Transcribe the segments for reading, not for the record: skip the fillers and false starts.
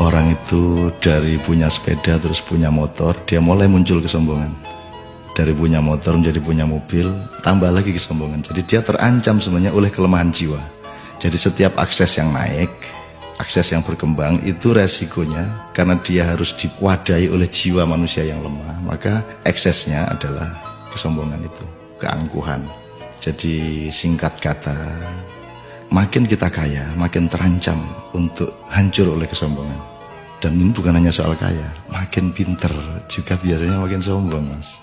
Orang itu dari punya sepeda terus punya motor, dia mulai muncul kesombongan. Dari punya motor menjadi punya mobil, tambah lagi kesombongan. Jadi dia terancam sebenarnya oleh kelemahan jiwa. Jadi setiap akses yang naik, akses yang berkembang, itu resikonya karena dia harus diwadahi oleh jiwa manusia yang lemah, maka eksesnya adalah kesombongan itu, keangkuhan. Jadi singkat kata, makin kita kaya, makin terancam untuk hancur oleh kesombongan. Dan ini bukan hanya soal kaya, makin pinter juga biasanya makin sombong, Mas.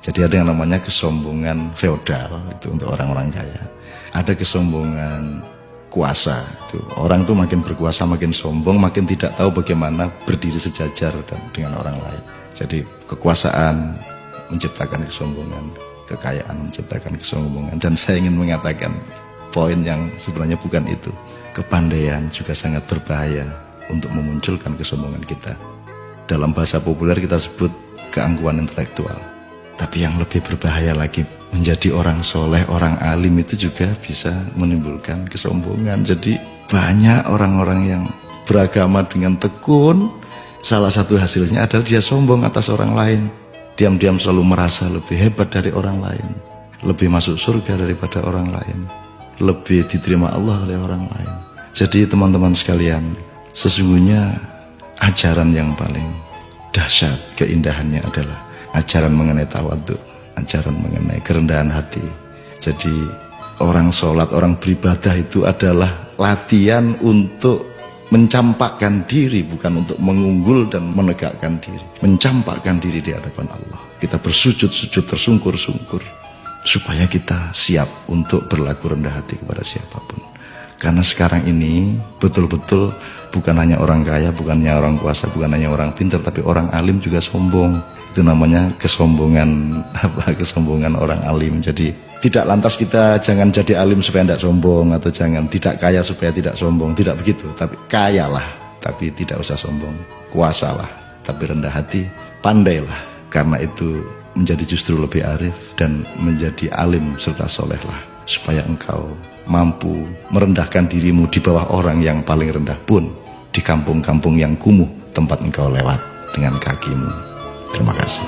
Jadi ada yang namanya kesombongan feodal, itu untuk orang-orang kaya. Ada kesombongan kuasa, itu orang tuh makin berkuasa makin sombong, makin tidak tahu bagaimana berdiri sejajar dengan orang lain. Jadi kekuasaan menciptakan kesombongan, kekayaan menciptakan kesombongan. Dan saya ingin mengatakan poin yang sebenarnya bukan itu. Kepandaian juga sangat berbahaya untuk memunculkan kesombongan kita. Dalam bahasa populer kita sebut keangkuhan intelektual. Tapi yang lebih berbahaya lagi, menjadi orang soleh, orang alim itu juga bisa menimbulkan kesombongan. Jadi banyak orang-orang yang beragama dengan tekun, salah satu hasilnya adalah dia sombong atas orang lain. Diam-diam selalu merasa lebih hebat dari orang lain, lebih masuk surga daripada orang lain, lebih diterima Allah oleh orang lain. Jadi teman-teman sekalian, sesungguhnya ajaran yang paling dahsyat keindahannya adalah ajaran mengenai tawadhu, ajaran mengenai kerendahan hati. Jadi orang sholat, orang beribadah itu adalah latihan untuk mencampakkan diri, bukan untuk mengunggul dan menegakkan diri. Mencampakkan diri di hadapan Allah. Kita bersujud-sujud tersungkur-sungkur supaya kita siap untuk berlaku rendah hati kepada siapapun. Karena sekarang ini betul-betul bukan hanya orang kaya, bukan hanya orang kuasa, bukan hanya orang pintar, tapi orang alim juga sombong. Itu namanya kesombongan kesombongan orang alim. Jadi tidak lantas kita jangan jadi alim supaya tidak sombong, atau jangan tidak kaya supaya tidak sombong, tidak begitu. Tapi kayalah tapi tidak usah sombong, kuasalah tapi rendah hati, pandailah, karena itu menjadi justru lebih arif dan menjadi alim serta solehlah, supaya engkau mampu merendahkan dirimu di bawah orang yang paling rendah pun di kampung-kampung yang kumuh tempat engkau lewat dengan kakimu. Terima kasih.